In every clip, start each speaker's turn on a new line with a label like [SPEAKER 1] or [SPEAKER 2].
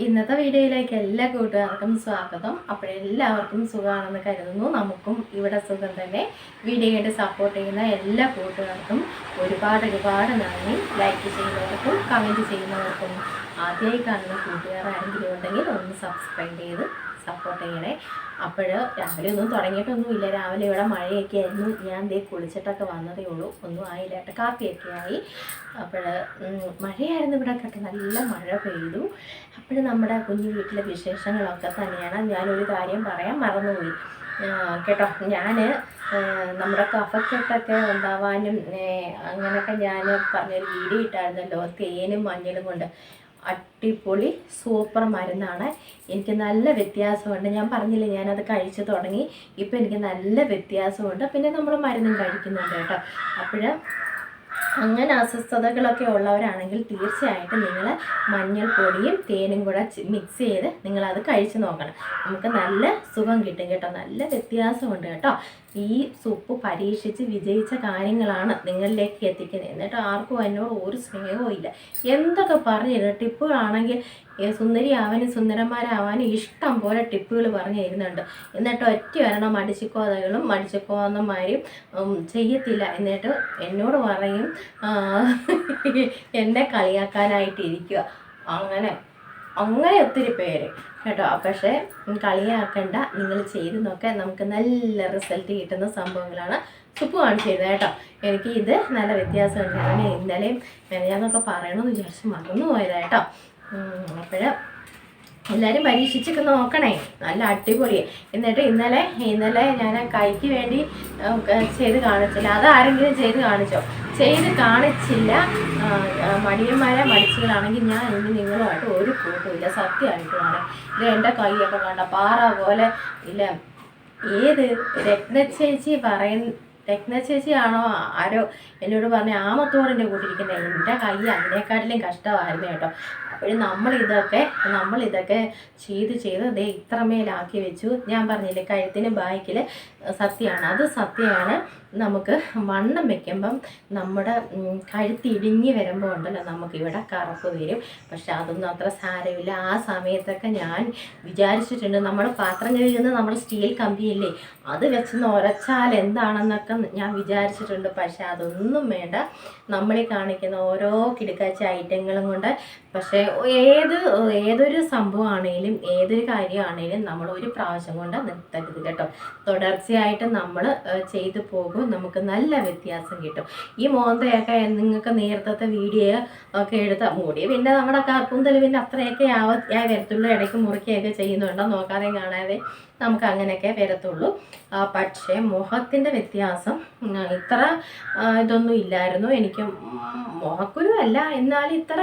[SPEAKER 1] ഇന്നത്തെ വീഡിയോയിലേക്ക് എല്ലാ കൂട്ടുകാർക്കും സ്വാഗതം. അപ്പോഴെല്ലാവർക്കും സുഖമാണെന്ന് കരുതുന്നു. നമുക്കും ഇവിടെ സുഖം തന്നെ. വീഡിയോയായിട്ട് സപ്പോർട്ട് ചെയ്യുന്ന എല്ലാ കൂട്ടുകാർക്കും ഒരുപാട് നന്ദി. ലൈക്ക് ചെയ്യുന്നവർക്കും കമൻറ്റ് ചെയ്യുന്നവർക്കും ആദ്യമായി കാണുന്ന കൂട്ടുകാർ ആരെങ്കിലും ഉണ്ടെങ്കിൽ ഒന്ന് സബ്സ്ക്രൈബ് ചെയ്ത് സപ്പോർട്ട് ചെയ്യണേ. അപ്പോൾ രാവിലെ ഒന്നും തുടങ്ങിയിട്ടൊന്നുമില്ല. രാവിലെ ഇവിടെ മഴയൊക്കെ ആയിരുന്നു. ഞാൻ ദേ കുളിച്ചിട്ടൊക്കെ വന്നതേ ഉള്ളൂ. ഒന്നും ആയില്ല. കാപ്പിയൊക്കെ ആയി. അപ്പോൾ മഴയായിരുന്നു ഇവിടെ കേട്ടോ. നല്ല മഴ പെയ്തു. അപ്പോൾ നമ്മുടെ കുഞ്ഞു വീട്ടിലെ വിശേഷങ്ങളൊക്കെ തന്നെയാണ്. ഞാനൊരു കാര്യം പറയാൻ മറന്നുപോയി കേട്ടോ. ഞാൻ നമ്മുടെ കഫക്കെട്ടൊക്കെ ഉണ്ടാവാനും അങ്ങനെയൊക്കെ ഞാൻ പറഞ്ഞൊരു വീഡിയോ ഇട്ടായിരുന്നല്ലോ, തേനും മഞ്ഞളും കൊണ്ട്. അടിപൊളി സൂപ്പർ മരുന്നാണ്. എനിക്ക് നല്ല വ്യത്യാസമുണ്ട്. ഞാൻ പറഞ്ഞില്ലേ, ഞാനത് കഴിച്ച് തുടങ്ങി. ഇപ്പം എനിക്ക് നല്ല വ്യത്യാസമുണ്ട്. പിന്നെ നമ്മൾ മരുന്നും കഴിക്കുന്നുണ്ട് കേട്ടോ. അപ്പോൾ അങ്ങനെ അസ്വസ്ഥതകളൊക്കെ ഉള്ളവരാണെങ്കിൽ തീർച്ചയായിട്ടും നിങ്ങൾ മഞ്ഞൾപ്പൊടിയും തേനും കൂടെ മിക്സ് ചെയ്ത് നിങ്ങളത് കഴിച്ച് നോക്കണം. നമുക്ക് നല്ല സുഖം കിട്ടും കേട്ടോ. നല്ല വ്യത്യാസമുണ്ട് കേട്ടോ. ഈ സൂപ്പ് പരീക്ഷിച്ച് വിജയിച്ച കാര്യങ്ങളാണ് നിങ്ങളിലേക്ക് എത്തിക്കുന്നത്. എന്നിട്ട് ആർക്കും എന്നോട് ഒരു സ്നേഹവും ഇല്ല. എന്തൊക്കെ പറഞ്ഞിരുന്നു ടിപ്പുകളാണെങ്കിൽ സുന്ദരിയാവാനും സുന്ദരന്മാരാവാനും ഇഷ്ടം പോലെ ടിപ്പുകൾ പറഞ്ഞു തരുന്നുണ്ട്. എന്നിട്ട് ഒറ്റ ഒരെണ്ണം മടിച്ചിക്കോന്നന്മാരും ചെയ്യത്തില്ല. എന്നിട്ട് എന്നോട് പറയും എന്നെ കളിയാക്കാനായിട്ടിരിക്കുക. അങ്ങനെ ഒത്തിരി പേര് കേട്ടോ. പക്ഷേ കളിയാക്കണ്ട, നിങ്ങൾ ചെയ്ത് നോക്കാൻ. നമുക്ക് നല്ല റിസൾട്ട് കിട്ടുന്ന സംഭവങ്ങളാണ് സുപ്പ് കാണിച്ചു തരുന്നത് കേട്ടോ. എനിക്ക് ഇത് നല്ല വ്യത്യാസമുണ്ട്. ഞാൻ ഇന്നലെയും ഞാനൊക്കെ പറയണമെന്ന് വിചാരിച്ച് മറന്നു പോയതാട്ടോ. അപ്പോൾ എല്ലാവരും പരീക്ഷിച്ചൊക്കെ നോക്കണേ. നല്ല അടിപൊളിയാണ്. എന്നിട്ട് ഇന്നലെ ഞാൻ കൈക്ക് വേണ്ടി ചെയ്ത് കാണിച്ചില്ല. അതാരെങ്കിലും ചെയ്ത് കാണിച്ചോ? ചെയ്ത് കാണിച്ചില്ല മടിച്ചുകളാണെങ്കിൽ ഞാൻ ഇനി നിങ്ങളുമായിട്ട് ഒരു കൂട്ടുമില്ല. സത്യമായിട്ടുമാണ്. ഇത് എൻ്റെ കൈയൊക്കെ കണ്ട പാറ പോലെ ഇല്ല. ഏത് രത്ന ചേച്ചിയാണോ ആരോ എന്നോട് പറഞ്ഞ ആമത്തോടിൻ്റെ കൂട്ടിരിക്കുന്നത്. എൻ്റെ കൈ അതിനേക്കാട്ടിലും കഷ്ടമായിരുന്നു കേട്ടോ. അപ്പോൾ നമ്മളിതൊക്കെ ചെയ്ത് ദേ ഇത്രമേലാക്കി വെച്ചു. ഞാൻ പറഞ്ഞില്ലേ, കഴുത്തിന് ബാക്കിൽ സത്യമാണ്. നമുക്ക് വണ്ണം വെക്കുമ്പം നമ്മുടെ കഴുത്തിടിഞ്ഞ് വരുമ്പോൾ ഉണ്ടല്ലോ, നമുക്കിവിടെ കറുപ്പ് വരും. പക്ഷെ അതൊന്നും അത്ര സാരമില്ല. ആ സമയത്തൊക്കെ ഞാൻ വിചാരിച്ചിട്ടുണ്ട്, നമ്മൾ പാത്രം കഴുകുന്ന നമ്മുടെ സ്റ്റീൽ കമ്പിയില്ലേ, അത് വെച്ചൊന്ന് ഉരച്ചാൽ എന്താണെന്നൊക്കെ ഞാൻ വിചാരിച്ചിട്ടുണ്ട്. പക്ഷെ അതൊന്നും വേണ്ട. നമ്മളീ കാണിക്കുന്ന ഓരോ കിടുക്കാച്ച ഐറ്റങ്ങളും കൊണ്ട്. പക്ഷേ ഏതൊരു സംഭവമാണെങ്കിലും ഏതൊരു കാര്യമാണെങ്കിലും നമ്മൾ ഒരു പ്രാവശ്യം കൊണ്ട് നിർത്തരുത് കേട്ടോ. തുടർച്ചയായിട്ട് നമ്മൾ ചെയ്തു പോകും. നമുക്ക് നല്ല വ്യത്യാസം കിട്ടും. ഈ മോന്തയൊക്കെ നിങ്ങൾക്ക് നേരത്തെ വീഡിയോ ഒക്കെ എടുത്ത മൂടി പിന്നെ നമ്മുടെ കറുപ്പും പിന്നെ അത്രയൊക്കെ വരത്തുള്ളൂ. ഇടയ്ക്ക് മുറിക്കുകയൊക്കെ ചെയ്യുന്നുണ്ടോ നോക്കാതെ കാണാതെ നമുക്ക് അങ്ങനെയൊക്കെ വരത്തുള്ളൂ. പക്ഷേ മുഖത്തിൻ്റെ വ്യത്യാസം ഇത്ര ഇതൊന്നും ഇല്ലായിരുന്നു. എനിക്ക് മുഖക്കുരു അല്ല, എന്നാലും ഇത്ര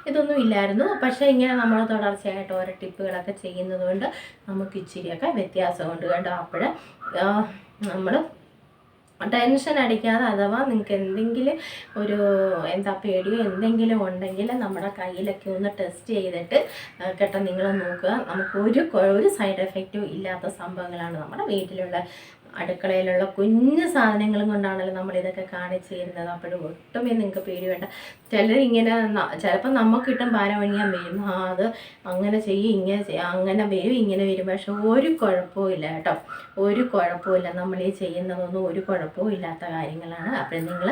[SPEAKER 1] ഇതൊന്നും ഇല്ലായിരുന്നു. പക്ഷേ ഇങ്ങനെ നമ്മൾ തുടർച്ചയായിട്ട് ഓരോ ടിപ്പുകളൊക്കെ ചെയ്യുന്നത് കൊണ്ട് നമുക്ക് ഇച്ചിരിയൊക്കെ വ്യത്യാസമുണ്ട് കേട്ടോ. അപ്പോൾ നമ്മൾ ടെൻഷൻ അടിക്കാതെ, അഥവാ നിങ്ങൾക്ക് എന്തെങ്കിലും ഒരു പേടിയോ എന്തെങ്കിലും ഉണ്ടെങ്കിൽ നമ്മുടെ കയ്യിലൊക്കെ ഒന്ന് ടെസ്റ്റ് ചെയ്തിട്ട് കേട്ടോ നിങ്ങൾ നോക്കുക. നമുക്ക് ഒരു സൈഡ് എഫക്റ്റും ഇല്ലാത്ത സംഭവങ്ങളാണ് നമ്മുടെ വീട്ടിലുള്ള അടുക്കളയിലുള്ള കുഞ്ഞു സാധനങ്ങളും കൊണ്ടാണല്ലോ നമ്മളിതൊക്കെ കാണിച്ചു തരുന്നത്. അപ്പോഴും ഒട്ടുമേ നിങ്ങൾക്ക് പേടി വേണ്ട. ചിലരിങ്ങനെ ചിലപ്പോൾ നമുക്ക് കിട്ടും പാരവണിയാൻ വരും, അത് അങ്ങനെ ചെയ്യും ഇങ്ങനെ ചെയ്യും, അങ്ങനെ വരും ഇങ്ങനെ വരും. പക്ഷെ ഒരു കുഴപ്പവും ഇല്ല കേട്ടോ. ഒരു കുഴപ്പമില്ല. നമ്മൾ ഈ ചെയ്യുന്നതൊന്നും ഒരു കുഴപ്പവും ഇല്ലാത്ത കാര്യങ്ങളാണ്. അപ്പോൾ നിങ്ങൾ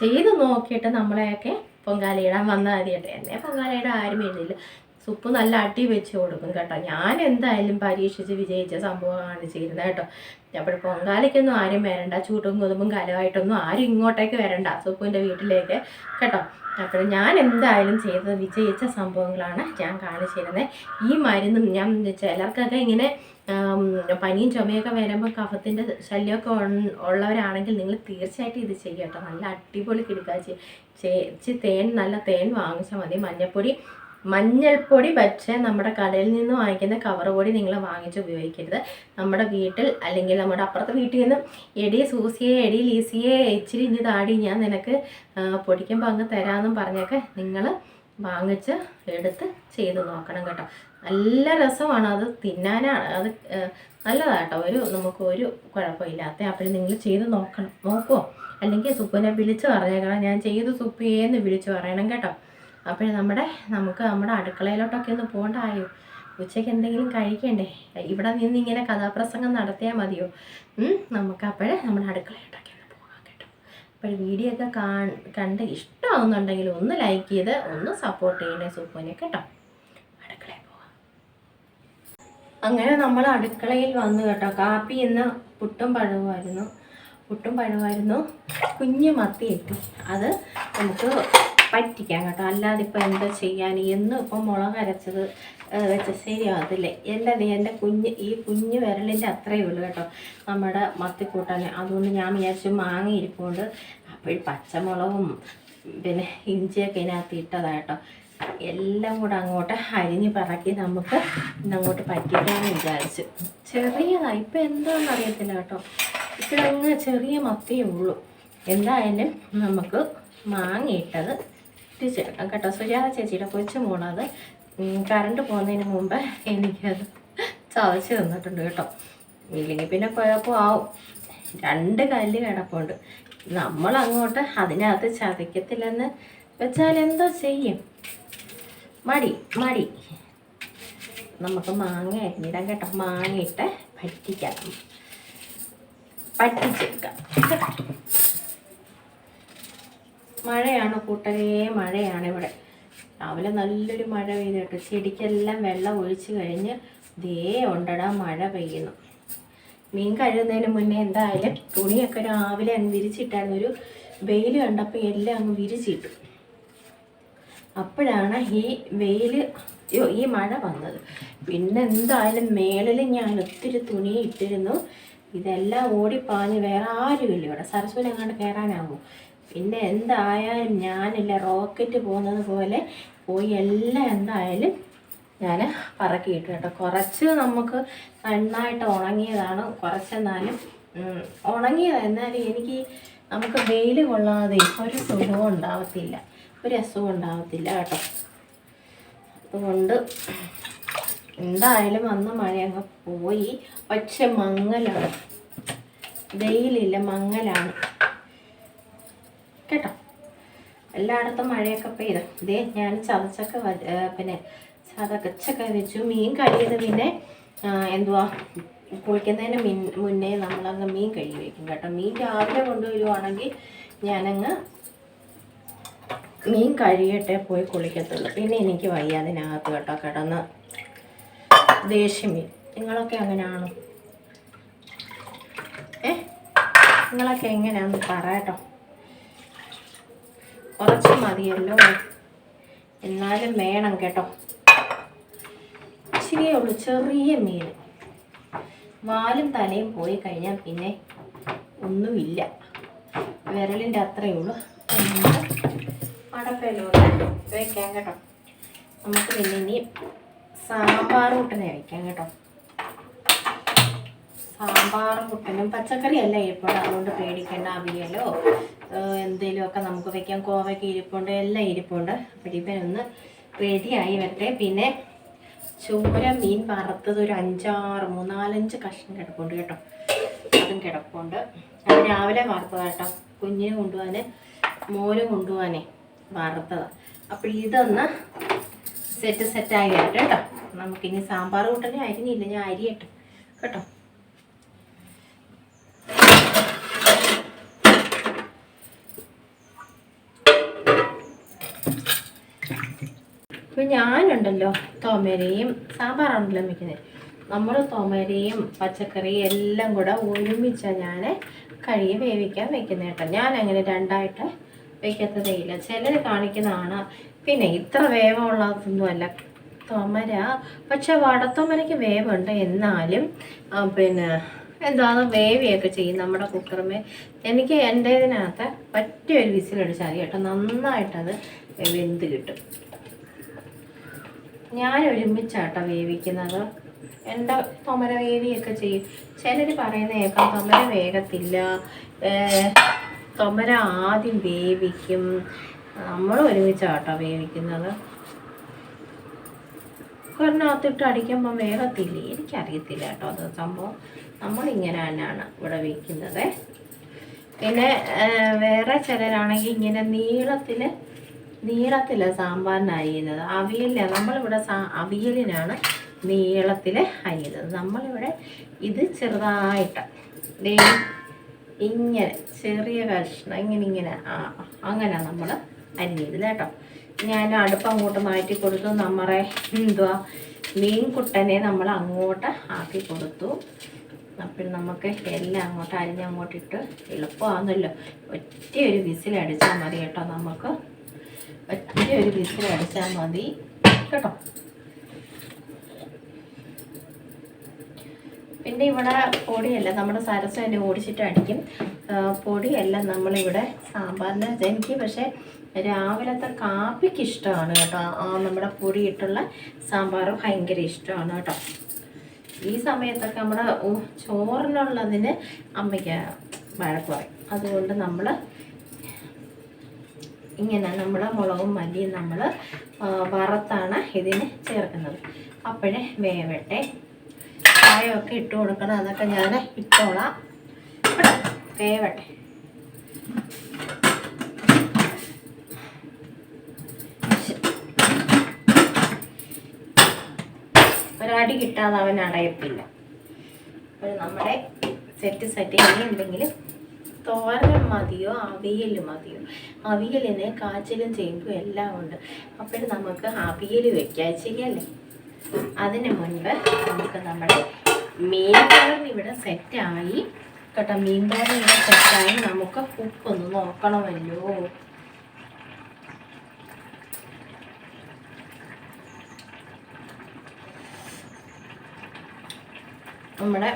[SPEAKER 1] ചെയ്ത് നോക്കിയിട്ട് നമ്മളെയൊക്കെ പൊങ്കാലയിടാൻ വന്നാൽ മതി കേട്ടോ. എന്നെ പൊങ്കാലയിടാൻ ആരും എഴുതില്ല. സുപ്പ് നല്ല അടി വെച്ച് കൊടുക്കും കേട്ടോ. ഞാൻ എന്തായാലും പരീക്ഷിച്ച് വിജയിച്ച സംഭവമാണ് ചെയ്യുന്നത് കേട്ടോ. അപ്പോൾ പൊങ്കാലയ്ക്കൊന്നും ആരും വരണ്ട. ചൂട്ടും കൊതുമ്പും കലമായിട്ടൊന്നും ആരും ഇങ്ങോട്ടേക്ക് വരണ്ട സുപ്പിൻ്റെ വീട്ടിലേക്ക് കേട്ടോ. അപ്പോൾ ഞാൻ എന്തായാലും ചെയ്തത് വിജയിച്ച സംഭവങ്ങളാണ് ഞാൻ കാണിച്ചിരുന്നത്. ഈ മരുന്നും ഞാൻ ചിലർക്കൊക്കെ ഇങ്ങനെ പനിയും ചുമയൊക്കെ വരുമ്പോൾ കഫത്തിൻ്റെ ശല്യമൊക്കെ ഉള്ളവരാണെങ്കിൽ നിങ്ങൾ തീർച്ചയായിട്ടും ഇത് ചെയ്യുക കേട്ടോ. നല്ല അടിപൊളി കിടക്കാച്ചി നല്ല തേൻ വാങ്ങിച്ചാൽ മതി. മഞ്ഞൾപ്പൊടി പക്ഷേ നമ്മുടെ കടയിൽ നിന്ന് വാങ്ങിക്കുന്ന കവർ പൊടി നിങ്ങൾ വാങ്ങിച്ച് ഉപയോഗിക്കരുത്. നമ്മുടെ വീട്ടിൽ അല്ലെങ്കിൽ നമ്മുടെ അപ്പുറത്തെ വീട്ടിൽ നിന്നും എടി സൂസിയെ എടി ലീസിയെ ഇച്ചിരി ഇനി താടി ഞാൻ നിനക്ക് പൊടിക്കുമ്പോൾ അങ്ങ് തരാമെന്നും പറഞ്ഞൊക്കെ നിങ്ങൾ വാങ്ങിച്ച് എടുത്ത് ചെയ്ത് നോക്കണം കേട്ടോ. നല്ല രസമാണ്. അത് തിന്നാനാണ്, അത് നല്ലതാട്ടോ. നമുക്കൊരു കുഴപ്പമില്ലാത്ത. അപ്പോൾ നിങ്ങൾ ചെയ്ത് നോക്കുമോ? അല്ലെങ്കിൽ സുപ്പിനെ വിളിച്ച് പറഞ്ഞേക്കണം, ഞാൻ ചെയ്ത് സുപ്പിയേന്ന് വിളിച്ച് പറയണം കേട്ടോ. അപ്പോൾ നമുക്ക് നമ്മുടെ അടുക്കളയിലോട്ടൊക്കെ ഒന്ന് പോകണ്ടായോ? ഉച്ചയ്ക്ക് എന്തെങ്കിലും കഴിക്കണ്ടേ? ഇവിടെ നിന്ന് ഇങ്ങനെ കഥാപ്രസംഗം നടത്തിയാൽ മതിയോ? നമുക്ക് അപ്പോഴേ നമ്മുടെ അടുക്കളയിലോട്ടൊക്കെ ഒന്ന് പോകാം കേട്ടോ. അപ്പോൾ വീഡിയോ ഒക്കെ കണ്ട് ഇഷ്ടമാവുന്നുണ്ടെങ്കിൽ ഒന്ന് ലൈക്ക് ചെയ്ത് ഒന്ന് സപ്പോർട്ട് ചെയ്യണേ സൂപ്പുവിനെ കേട്ടോ. അടുക്കളയിൽ പോവാം. അങ്ങനെ നമ്മൾ അടുക്കളയിൽ വന്നു കേട്ടോ. കാപ്പി ഇന്ന് പുട്ടും പഴവുമായിരുന്നു. കുഞ്ഞു മത്തി കിട്ടി, അത് നമുക്ക് പറ്റിക്കാം കേട്ടോ. അല്ലാതെ ഇപ്പോൾ എന്താ ചെയ്യാൻ, എന്നും ഇപ്പം മുളക് അരച്ചത് വെച്ച് ശരിയാകത്തില്ലേ? എൻ്റെ ഈ കുഞ്ഞു വിരലിൻ്റെ അത്രയേ ഉള്ളൂ കേട്ടോ നമ്മുടെ മത്തിക്കൂട്ടാൻ. അതുകൊണ്ട് ഞാൻ വിചാരിച്ചു മാങ്ങ ഇരിപ്പുണ്ട്, അപ്പോൾ പച്ചമുളകും പിന്നെ ഇഞ്ചിയൊക്കെ ഇതിനകത്ത് ഇട്ടതാട്ടോ. എല്ലാം കൂടെ അങ്ങോട്ട് അരിഞ്ഞ് പറക്കി നമുക്ക് ഇന്നങ്ങോട്ട് പറ്റിക്കാമെന്ന് വിചാരിച്ചു. ചെറിയതാണ്, ഇപ്പം എന്താണെന്ന് അറിയത്തില്ല കേട്ടോ. ഇപ്പോഴങ്ങ് ചെറിയ മത്തിയേ ഉള്ളൂ. എന്തായാലും നമുക്ക് മാങ്ങയിട്ടത് ഇട്ടിച്ചേക്കാം കേട്ടോ. സുജാത ചേച്ചിയുടെ കൊച്ചു മോളത് കറണ്ട് പോകുന്നതിന് മുമ്പ് എനിക്കത് ചതച്ച് തന്നിട്ടുണ്ട് കേട്ടോ. ഇല്ലെങ്കിൽ പിന്നെ കുഴപ്പമാവും. 2 കല്ല് കിടപ്പുണ്ട്. നമ്മളങ്ങോട്ട് അതിനകത്ത് ചതയ്ക്കത്തില്ലെന്ന് വെച്ചാൽ എന്തോ ചെയ്യും? മടി നമുക്ക് മാങ്ങ അരിഞ്ഞിടാം കേട്ടോ. മാങ്ങയിട്ട് പറ്റിച്ചെടുക്കാം. മഴയാണ് കൂട്ടരേ, മഴയാണ് ഇവിടെ. രാവിലെ നല്ലൊരു മഴ പെയ്തു കേട്ടോ. ചെടിക്കെല്ലാം വെള്ളം ഒഴിച്ച് കഴിഞ്ഞ് ദേ ഉണ്ടടാ മഴ പെയ്യുന്നു. മീൻ കഴുകുന്നതിന് മുന്നേ എന്തായാലും തുണിയൊക്കെ രാവിലെ അങ്ങ് വിരിച്ചിട്ടായിരുന്നു. ഒരു വെയിൽ കണ്ടപ്പോൾ എല്ലാം അങ്ങ് വിരിച്ചിട്ടു. അപ്പോഴാണ് ഈ മഴ വന്നത്. പിന്നെ എന്തായാലും മേളിൽ ഞാൻ ഒത്തിരി തുണി ഇട്ടിരുന്നു. ഇതെല്ലാം ഓടിപ്പാഞ്ഞ് വേറെ ആരുമില്ല ഇവിടെ. സരസ്വതി അങ്ങോട്ട് കയറാനാകും. പിന്നെ എന്തായാലും ഞാനില്ല റോക്കറ്റ് പോകുന്നത് പോലെ പോയി എല്ലാം എന്തായാലും ഞാൻ പറക്കിയിട്ടു കേട്ടോ. കുറച്ച് നമുക്ക് നന്നായിട്ട് ഉണങ്ങിയതാണ്, കുറച്ചെന്നാലും ഉണങ്ങിയതാണ്. എന്നാലും നമുക്ക് വെയിൽ കൊള്ളാതെ ഒരു സുഖവും ഉണ്ടാവത്തില്ല, ഒരു അസുഖം ഉണ്ടാവത്തില്ല കേട്ടോ. അതുകൊണ്ട് എന്തായാലും അന്ന് മഴ അങ്ങ് പോയി. പക്ഷെ മങ്ങലാണ്, വെയിലില്ല, മങ്ങലാണ് കേട്ടോ. എല്ലായിടത്തും മഴയൊക്കെ പെയ്ത് ഇതേ ഞാൻ ചതച്ചൊക്കെ വെച്ചു. മീൻ കഴിയത് പിന്നെ കുളിക്കുന്നതിന് മുന്നേ നമ്മളങ്ങ് മീൻ കഴുകി വയ്ക്കും കേട്ടോ. മീൻ രാവിലെ കൊണ്ടുവരുവാണെങ്കിൽ ഞാനങ്ങ് മീൻ കഴുകിയിട്ടേ പോയി കുളിക്കത്തുള്ളൂ. പിന്നെ എനിക്ക് വയ്യ അതിനകത്ത് കേട്ടോ കിടന്ന് ദേഷ്യം മീൻ. നിങ്ങളൊക്കെ അങ്ങനെയാണോ? നിങ്ങളൊക്കെ എങ്ങനെയാണെന്ന് പറയട്ടോ. കുറച്ച് മതിയല്ലോ, എന്നാലും വേണം കേട്ടോ. ഇച്ചിരിയേ ഉള്ളൂ, ചെറിയ മീൻ. വാലും തലയും പോയി കഴിഞ്ഞാൽ പിന്നെ ഒന്നുമില്ല, വിരലിൻ്റെ അത്രയേ ഉള്ളൂ. അടപ്പയിലൂടെ വയ്ക്കാം കേട്ടോ. നമുക്ക് പിന്നെ ഇനി സാമ്പാർ കൂട്ടനെ വയ്ക്കാം കേട്ടോ. സാമ്പാർ കൂട്ടനും പച്ചക്കറിയല്ല ഇരിപ്പുണ്ട്, അതുകൊണ്ട് പേടിക്കേണ്ട. അവിയലോ എന്തെങ്കിലുമൊക്കെ നമുക്ക് വയ്ക്കാം. കോവയ്ക്ക് ഇരിപ്പുണ്ട്, എല്ലാം ഇരിപ്പുണ്ട്. അപ്പോൾ ഒന്ന് റെഡിയായി വരട്ടെ. പിന്നെ ചൂര മീൻ വറുത്തത് ഒരു 3-4-5 കഷ്ണം കിടപ്പുണ്ട് കേട്ടോ. അതും കിടപ്പുണ്ട്. അത് രാവിലെ വറുത്തതാണ് കേട്ടോ. കുഞ്ഞിന് കൊണ്ടുപോകാൻ, മോന് കൊണ്ടുപോകാനേ വറുത്തതാണ്. അപ്പോൾ ഇതൊന്ന് സെറ്റായി വരട്ടെ കേട്ടോ. നമുക്കിനി സാമ്പാർ കൂട്ടനെ അരിഞ്ഞില്ല, ഞാൻ അരിയട്ടെ കേട്ടോ. ഇപ്പം ഞാനുണ്ടല്ലോ തോമരയും സാമ്പാറാണല്ലോ വയ്ക്കുന്നത്. നമ്മൾ തോമരയും പച്ചക്കറിയും എല്ലാം കൂടെ ഒരുമിച്ചാണ് ഞാൻ കഴുകി വേവിക്കാൻ വെക്കുന്നത് കേട്ടോ. ഞാനങ്ങനെ രണ്ടായിട്ട് വയ്ക്കത്തതേ ഇല്ല. ചിലർ കാണിക്കുന്നതാണ്. പിന്നെ ഇത്ര വേവമുള്ളതൊന്നുമല്ല തോമര. പക്ഷെ വടത്തോമരയ്ക്ക് വേവുണ്ട്, എന്നാലും പിന്നെ എന്താണ് വേവിയൊക്കെ ചെയ്യും നമ്മുടെ കുക്കറുമേ. എനിക്ക് എൻ്റെ ഇതിനകത്ത് പറ്റിയൊരു വിസിലടിച്ചാൽ മതി കേട്ടോ, നന്നായിട്ടത് വെന്ത് കിട്ടും. ഞാൻ ഒരുമിച്ചാട്ടോ വേവിക്കുന്നത്. എൻ്റെ തോമര വേവിയൊക്കെ ചെയ്യും. ചിലർ പറയുന്ന കേൾക്കാം തോമര വേഗത്തില്ല, തോമര ആദ്യം വേവിക്കും. നമ്മൾ ഒരുമിച്ചാട്ടോ വേവിക്കുന്നത്. കുക്കറിനകത്തിട്ട് അടിക്കുമ്പോൾ വേഗത്തില്ലേ? എനിക്കറിയത്തില്ല കേട്ടോ അത് സംഭവം. നമ്മളിങ്ങനെ തന്നെയാണ് ഇവിടെ വയ്ക്കുന്നത്. പിന്നെ വേറെ ചിലരാണെങ്കിൽ ഇങ്ങനെ നീളത്തിൽ നീളത്തിലാണ് സാമ്പാറിന് അരിയുന്നത്. അവിയലിന് നമ്മളിവിടെ അവിയലിനാണ് നീളത്തിൽ അരിയുന്നത്. നമ്മളിവിടെ ഇത് ചെറുതായിട്ട് ഇങ്ങനെ ചെറിയ കഷ്ണം ഇങ്ങനെ അങ്ങനെ നമ്മൾ അരിഞ്ഞത് കേട്ടോ. ഞാൻ അടുപ്പ് അങ്ങോട്ട് മാറ്റി കൊടുത്തു. നമ്മുടെ മീൻകുട്ടനെ നമ്മൾ അങ്ങോട്ട് ആക്കി കൊടുത്തു. അപ്പോൾ നമുക്ക് എല്ലാം അങ്ങോട്ട് അരിഞ്ഞങ്ങോട്ടിട്ട് എളുപ്പമാണല്ലോ. ഒറ്റ ഒരു വിസിലടിച്ചാൽ മതി കേട്ടോ. നമുക്ക് ഒറ്റ ഒരു വിസിലടിച്ചാൽ മതി കേട്ടോ. പിന്നെ ഇവിടെ പൊടിയല്ല, നമ്മുടെ സരസ് തന്നെ ഓടിച്ചിട്ട് അടിക്കും. പൊടിയല്ല നമ്മളിവിടെ സാമ്പാറിന്. എനിക്ക് പക്ഷേ രാവിലത്തെ കാപ്പിക്ക് ഇഷ്ടമാണ് കേട്ടോ. നമ്മുടെ പൊടിയിട്ടുള്ള സാമ്പാർ ഭയങ്കര ഇഷ്ടമാണ് കേട്ടോ. ഈ സമയത്തൊക്കെ നമ്മുടെ ചോറിനുള്ളതിന് അമ്മയ്ക്ക് വഴക്ക് പറയും. അതുകൊണ്ട് നമ്മൾ ഇങ്ങനെ മുളകും മല്ലിയും നമ്മൾ വറുത്താണ് ഇതിന് ചേർക്കുന്നത്. അപ്പോഴേ വേവട്ടെ. ചായയൊക്കെ ഇട്ട് കൊടുക്കണം, അതൊക്കെ ഞാൻ ഇട്ടോളാം. വേവട്ടെ. ഒരടി കിട്ടാതെ അവൻ അടയത്തില്ല. അപ്പോൾ നമ്മുടെ സെറ്റ് ഇനി എന്തെങ്കിലും തോരൻ മതിയോ അവിയൽ മതിയോ? അവിയലിന് കാച്ചിലും ചേമ്പും എല്ലാം ഉണ്ട്. അപ്പോഴും നമുക്ക് അവിയൽ വെക്കാം, ശരിയല്ലേ? അതിന് മുൻപ് നമുക്ക് നമ്മുടെ മീൻ തോരൻ ഇവിടെ സെറ്റായി കേട്ടോ. മീൻ തോരൻ ഇവിടെ സെറ്റായി. നമുക്ക് ഉപ്പൊന്ന് നോക്കണമല്ലോ. നമ്മുടെ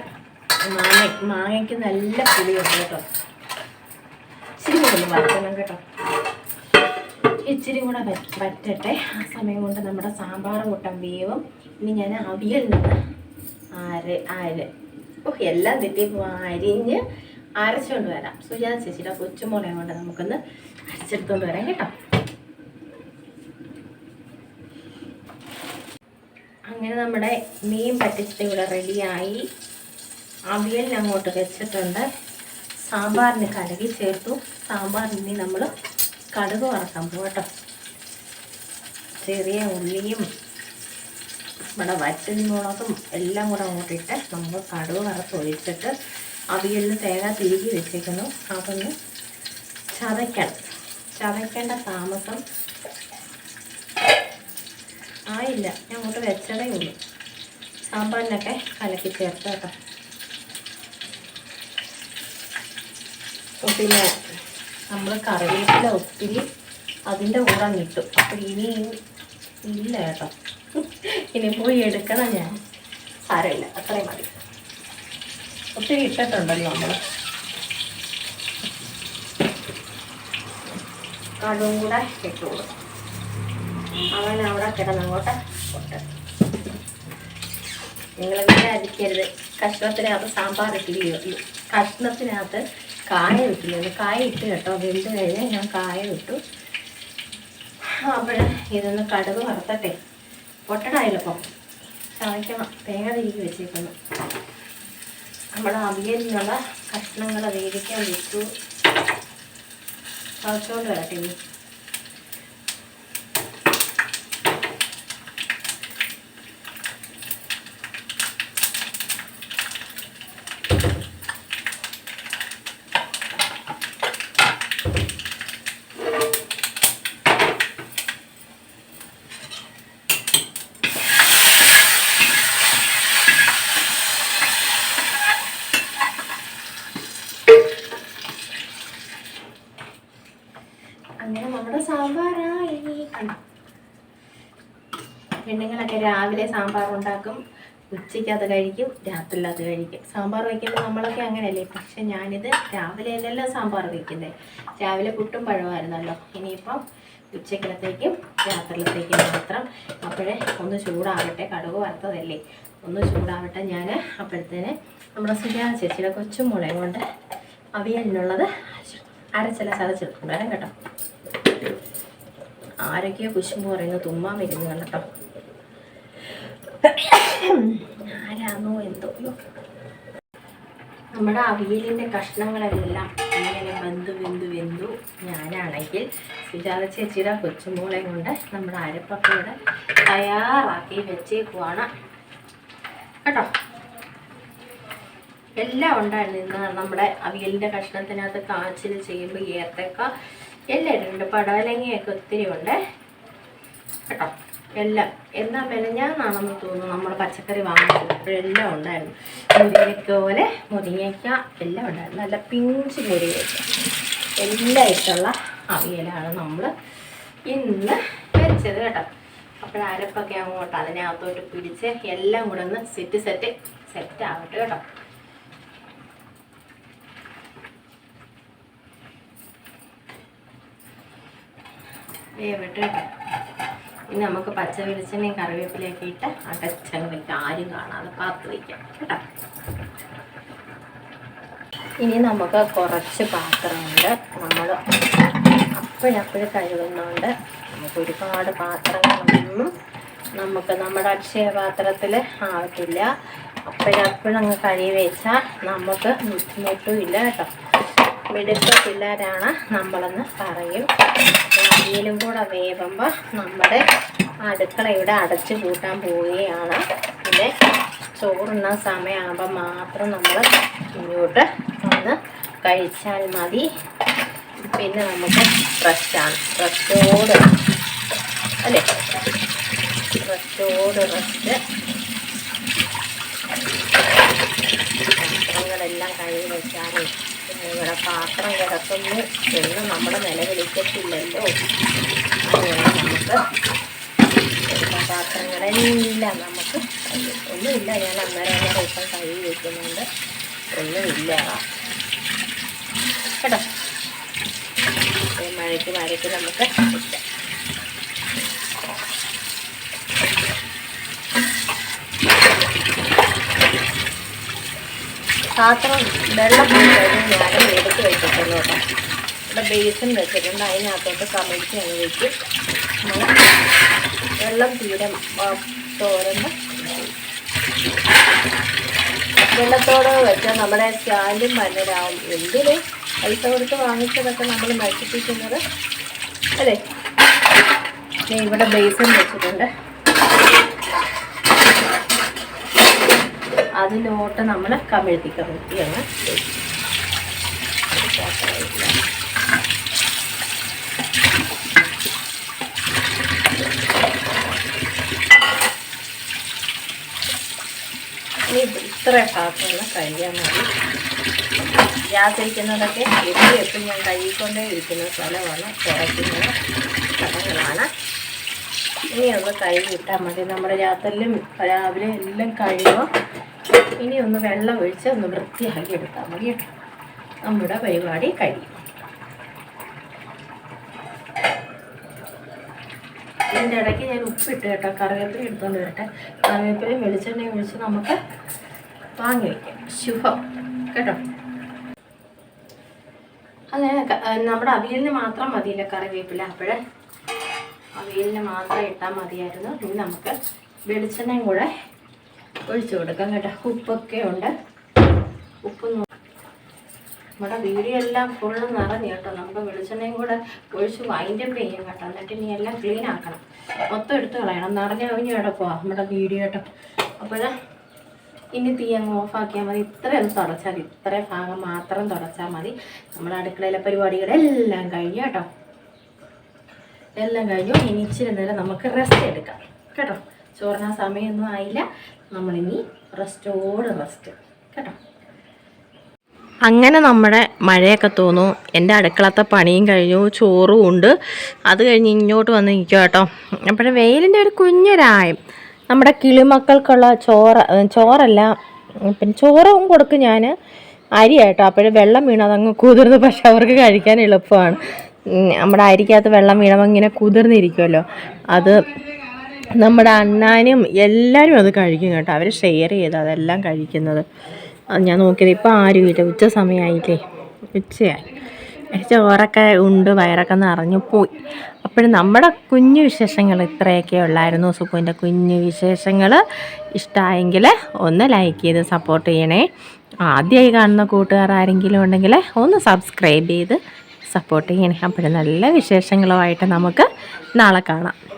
[SPEAKER 1] മാങ്ങയ്ക്ക് നല്ല പുളിയുണ്ട് കേട്ടോ. ഇച്ചിരി കൂടെ വറ്റണം കേട്ടോ. ഇച്ചിരി കൂടെ വറ്റട്ടെ. ആ സമയം കൊണ്ട് നമ്മുടെ സാമ്പാർ കൂട്ടം വേവും. ഇനി ഞാൻ അവിയൽ എല്ലാം തെറ്റി അരിഞ്ഞ് അരച്ചുകൊണ്ട് വരാം. സുജാത ചേച്ചിയുടെ കൊച്ചുമോളെ കൊണ്ട് നമുക്കൊന്ന് അരച്ചെടുത്തോണ്ട് വരാം കേട്ടോ. അങ്ങനെ നമ്മുടെ മീൻ പറ്റിച്ചിട്ട് ഇവിടെ റെഡിയായി. അവിയലിന് അങ്ങോട്ട് വെച്ചിട്ടുണ്ട്. സാമ്പാറിന് കടുകി ചേർത്തു. സാമ്പാറിന് നമ്മൾ കടുക് വറക്കാൻ പോകും കേട്ടോ. ചെറിയ ഉള്ളിയും നമ്മുടെ വറ്റൽമുളകും എല്ലാം കൂടെ അങ്ങോട്ടിട്ട് നമ്മൾ കടുക് വറുത്ത് ഒഴിച്ചിട്ട് അവിയലിന് തേങ്ങ തിരികെ വെച്ചേക്കുന്നു. അതൊന്ന് ചതയ്ക്കേണ്ട താമസം ആയില്ല. ഞാൻ അങ്ങോട്ട് വെച്ചതേ ഉള്ളൂ. സാമ്പാറിനൊക്കെ കലക്കി ചേർത്ത് കേട്ടോ. പിന്നെ നമ്മൾ കറിവേപ്പില ഒത്തിരി അതിൻ്റെ കൂടെ ഇട്ടു. അപ്പോൾ ഇനി ഇല്ല കേട്ടോ. ഇനി പോയി എടുക്കണം ഞാൻ. സാരമില്ല, അത്രയും മതി. ഒത്തിരി ഇട്ടിട്ടുണ്ടല്ലോ നമ്മൾ. കടുവും കൂടെ ഇട്ട് കൊടുക്കും. അവൻ അവിടെ കിടന്നങ്ങോട്ട് പൊട്ട്. നിങ്ങൾ വിചാരിക്കരുത് കഷ്ണത്തിനകത്ത് സാമ്പാർ ഇട്ടില്ല. കഷ്ണത്തിനകത്ത് കായ ഇട്ടില്ല. കായ ഇട്ട് കേട്ടോ. വെന്ത് കഴിഞ്ഞ് ഞാൻ കായ ഇട്ടു. അപ്പോൾ ഇതൊന്ന് കടുക് വറുത്തട്ടെ. പൊട്ടടായല്ലോ. ചതയ്ക്കണം. തേങ്ങ തിരികെ വെച്ചേക്കുന്നു. നമ്മുടെ അവിയലിനുള്ള കഷ്ണങ്ങൾ വേവിക്കാൻ വെച്ചു. ചതച്ചുകൊണ്ട് വരട്ടെ. ഇനി അങ്ങനെ നമ്മുടെ സാമ്പാറായി. പെണ്ണുങ്ങളൊക്കെ രാവിലെ സാമ്പാർ ഉണ്ടാക്കും, ഉച്ചയ്ക്ക് അത് കഴിക്കും, രാത്രിയിൽ അത് കഴിക്കും. സാമ്പാർ വയ്ക്കുമ്പോൾ നമ്മളൊക്കെ അങ്ങനെയല്ലേ. പക്ഷെ ഞാനിത് രാവിലെ അല്ലല്ലോ സാമ്പാർ വയ്ക്കുന്നത്. രാവിലെ പുട്ടും പഴമായിരുന്നല്ലോ. ഇനിയിപ്പം ഉച്ചക്കലത്തേക്കും രാത്രിയിലത്തേക്കും മാത്രം. അപ്പോഴേ ഒന്ന് ചൂടാവട്ടെ. കടുക് വറുത്തതല്ലേ, ഒന്ന് ചൂടാവട്ടെ. ഞാൻ അപ്പോഴത്തേന് നമ്മുടെ സുജാത ചേച്ചിയുടെ കൊച്ചുമുളക് കൊണ്ട് അവിയലിനുള്ളത് അരച്ചെല്ലാം ചതച്ചെടുക്കും വരാം കേട്ടോ. ആരൊക്കെയോ കുശുമ്പ് പറയുന്നത് തുമ്മാൻ വരുന്നു കേട്ടോ. ആരാന്നോ എന്തോ. നമ്മുടെ അവിയലിൻ്റെ കഷ്ണങ്ങളെല്ലാം ഇങ്ങനെ വെന്തു. ഞാനാണെങ്കിൽ സുജാത ചേച്ചിയുടെ കൊച്ചുമോളെ കൊണ്ട് നമ്മുടെ അരപ്പൊക്കെ ഇവിടെ തയ്യാറാക്കി വെച്ചേക്കുവാണ് കേട്ടോ. എല്ലാം ഉണ്ടായിരുന്നു ഇന്ന്. നമ്മുടെ അവിയലിൻ്റെ കഷ്ണത്തിനകത്ത് കാച്ചിൽ ചെയ്യുമ്പോൾ ഏത്തക്ക എല്ലാം ഇട്ടുണ്ട്. പടവലങ്ങയൊക്കെ ഒത്തിരി ഉണ്ട് കേട്ടോ. എല്ലാം എന്താ മെനഞ്ഞാന്നാണെന്ന് തോന്നുന്നു നമ്മൾ പച്ചക്കറി വാങ്ങിച്ചത്. അപ്പോഴെല്ലാം ഉണ്ടായിരുന്നു. മുരിങ്ങയ്ക്ക പോലെ മുരിങ്ങയ്ക്ക എല്ലാം ഉണ്ടായിരുന്നു. നല്ല പിഞ്ച് മുരിങ്ങയ്ക്ക എല്ലാം ഇട്ടുള്ള അവിയലാണ് നമ്മൾ ഇന്ന് വെച്ചത് കേട്ടോ. അപ്പോഴരപ്പൊക്കെ അങ്ങോട്ട് അതിനകത്തോട്ട് പിടിച്ച് എല്ലാം കൂടെ ഒന്ന് സെറ്റ് ആവട്ടെ കേട്ടോ. വേവട്ടെ കേട്ടോ. ഇനി നമുക്ക് പച്ച വെളിച്ചെണ്ണയും കറിവേപ്പിലയൊക്കെ ഇട്ട് അടച്ചങ്ങ് വയ്ക്കാം. ആരും കാണാതെ പാത്ത് വയ്ക്കാം കേട്ടോ. ഇനി നമുക്ക് കുറച്ച് പാത്രമുണ്ട്. നമ്മൾ അപ്പോഴപ്പോഴും കഴുകുന്നുണ്ട്. നമുക്ക് ഒരുപാട് പാത്രങ്ങളൊന്നും നമുക്ക് നമ്മുടെ അക്ഷയ പാത്രത്തിൽ ആവത്തില്ല. അപ്പോഴപ്പോഴങ്ങ് കഴുകി വെച്ചാൽ നമുക്ക് ബുദ്ധിമുട്ടുമില്ല കേട്ടോ. മിടുക്ക പിള്ളേരാണ് നമ്മളെന്ന് പറയും. അവിയലും കൂടെ വേവുമ്പോൾ നമ്മുടെ അടുക്കള ഇവിടെ അടച്ചു കൂട്ടാൻ പോവുകയാണ്. പിന്നെ ചോറുണ്ണ സമയമാകുമ്പോൾ മാത്രം നമ്മൾ ഇങ്ങോട്ട് ഒന്ന് കഴിച്ചാൽ മതി. പിന്നെ നമുക്ക് റെസ്റ്റാണ്. റെസ്റ്റോട് അല്ലേ, റെസ്റ്റോട് റെസ്റ്റ്. പാത്രങ്ങളെല്ലാം കഴുകി വെച്ചാലേ ഇവിടെ പാത്രം കിടക്കുന്നു എന്ന് നമ്മൾ നിലവിളിക്കത്തില്ലല്ലോ. അതുകൊണ്ട് നമുക്ക് പാത്രങ്ങളെല്ലാം നമുക്ക് ഒന്നുമില്ല. ഞാൻ അന്നേരം ദിവസം കഴുകി വയ്ക്കുന്നുണ്ട്. ഒന്നുമില്ല കേട്ടോ. മഴയ്ക്ക് നമുക്ക് ഇഷ്ടം. പാത്രം വെള്ളം കഴിഞ്ഞ് ഞാനും എടുത്ത് വെച്ചിട്ടുള്ളൂ കേട്ടോ. ഇവിടെ ബേസിൻ വെച്ചിട്ടുണ്ട്. അതിനകത്തോട്ട് കമിഴ്ത്തി അങ്ങ് വയ്ക്കും. വെള്ളം തീരെ തോരുമ്പോൾ വെള്ളത്തോട് വെച്ചാൽ നമ്മുടെ സ്റ്റാൻഡും മണ്ണരാവും. എന്തിന് പൈസ കൊടുത്ത് വാങ്ങിച്ചതൊക്കെ നമ്മൾ നശിപ്പിക്കുന്നത് അല്ലേ. ഇവിടെ ബേസിൻ വെച്ചിട്ടുണ്ട്. അതിലോട്ട് നമ്മൾ കമിഴ്ത്തി അങ്ങ് ഇനി ഇത്ര പാത്രങ്ങൾ കഴിയാൻ മതി. ഗ്യാസ് ഇരിക്കുന്നതൊക്കെ എപ്പോഴും ഞാൻ കഴുകിക്കൊണ്ടേ ഇരിക്കുന്ന സ്ഥലമാണ്. കുറയ്ക്കുന്ന സ്ഥലങ്ങളാണ്. ഇനി ഒന്ന് കഴുകിയിട്ടാൽ മതി. നമ്മുടെ രാവിലെ എല്ലാം കഴിയുമ്പോൾ ഇനി ഒന്ന് വെള്ളം ഒഴിച്ച് ഒന്ന് വൃത്തിയാക്കി എടുത്താൽ മതി കേട്ടോ. നമ്മുടെ പരിപാടി കഴിയും. ഇതിൻ്റെ ഇടയ്ക്ക് ഞാൻ ഉപ്പിട്ട് കേട്ടോ. കറിവേപ്പില എടുത്തുകൊണ്ട് വരട്ടെ. കറിവേപ്പിലയും വെളിച്ചെണ്ണയും ഒഴിച്ച് നമുക്ക് വാങ്ങി വയ്ക്കാം. ശുഭം കേട്ടോ. അങ്ങനെ നമ്മുടെ അവിയലിന് മാത്രം മതിയില്ല കറിവേപ്പില. അപ്പോഴേ അവിയലിന് മാത്രം ഇട്ടാൽ മതിയായിരുന്നു. ഇനി നമുക്ക് വെളിച്ചെണ്ണയും കൂടെ ഒഴിച്ചു കൊടുക്കാം കേട്ടോ. ഉപ്പൊക്കെ ഉണ്ട്. ഉപ്പ് നമ്മുടെ വീഡിയോ എല്ലാം ഫുള്ള് നിറഞ്ഞു കേട്ടോ. നമുക്ക് വെളിച്ചെണ്ണയും കൂടെ ഒഴിച്ച് വൈൻഡപ്പ് ചെയ്യാം കേട്ടോ. എന്നിട്ട് ഇനി എല്ലാം ക്ലീൻ ആക്കണം. മൊത്തം എടുത്ത് കളയണം. നിറഞ്ഞ കഴിഞ്ഞ് കിടക്കുവാ നമ്മുടെ വീഡിയോ കേട്ടോ. അപ്പോൾ ഇനി തീ അങ്ങ് ഓഫാക്കിയാൽ മതി. ഇത്രയൊന്ന് തുടച്ചാൽ മതി. ഇത്രയും ഭാഗം മാത്രം തുടച്ചാൽ മതി. നമ്മുടെ അടുക്കളയിലെ പരിപാടികളെല്ലാം കഴിഞ്ഞു കേട്ടോ. എല്ലാം കഴിഞ്ഞു. ഇനി ഇച്ചിരി നേരം നമുക്ക് റെസ്റ്റ് എടുക്കാം കേട്ടോ. ചോറിനാ സമയമൊന്നും ആയില്ല. നമ്മളിനി റെസ്റ്റ് കേട്ടോ. അങ്ങനെ നമ്മുടെ മഴയൊക്കെ തോന്നും. എൻ്റെ അടുക്കളത്തെ പണിയും കഴിഞ്ഞു. ചോറും ഉണ്ട്. അത് കഴിഞ്ഞ് ഇങ്ങോട്ട് വന്ന് നിൽക്കുക കേട്ടോ. അപ്പോഴേ വെയിലിൻ്റെ ഒരു കുഞ്ഞൊരായം. നമ്മുടെ കിളിമക്കൾക്കുള്ള ചോറല്ല, പിന്നെ ചോറും കൊടുക്കും ഞാൻ. അരി കേട്ടോ. അപ്പോഴേ വെള്ളം വീണതങ്ങ് കുതിർന്ന്. പക്ഷെ അവർക്ക് കഴിക്കാൻ എളുപ്പമാണ്. നമ്മുടെ അരിക്കകത്ത് വെള്ളം വീണപ്പോൾ ഇങ്ങനെ കുതിർന്നിരിക്കുമല്ലോ. അത് നമ്മുടെ അണ്ണാനും എല്ലാവരും അത് കഴിക്കും കേട്ടോ. അവർ ഷെയർ ചെയ്ത് അതെല്ലാം കഴിക്കുന്നത്. അത് ഞാൻ നോക്കിയത്. ഇപ്പോൾ ആരുമില്ല. ഉച്ച സമയമായില്ലേ. ഉച്ചയായി. ചോറൊക്കെ ഉണ്ട്. വയറൊക്കെ നിറഞ്ഞു പോയി. അപ്പോഴും നമ്മുടെ കുഞ്ഞു വിശേഷങ്ങൾ ഇത്രയൊക്കെ ഉള്ളായിരുന്നു. സുപ്പുവിൻ്റെ കുഞ്ഞു വിശേഷങ്ങൾ ഇഷ്ടമായെങ്കിൽ ഒന്ന് ലൈക്ക് ചെയ്ത് സപ്പോർട്ട് ചെയ്യണേ. ആദ്യമായി കാണുന്ന കൂട്ടുകാർ ആരെങ്കിലും ഉണ്ടെങ്കിൽ ഒന്ന് സബ്സ്ക്രൈബ് ചെയ്ത് സപ്പോർട്ട് ചെയ്യണേ. അപ്പോഴും നല്ല വിശേഷങ്ങളുമായിട്ട് നമുക്ക് നാളെ കാണാം.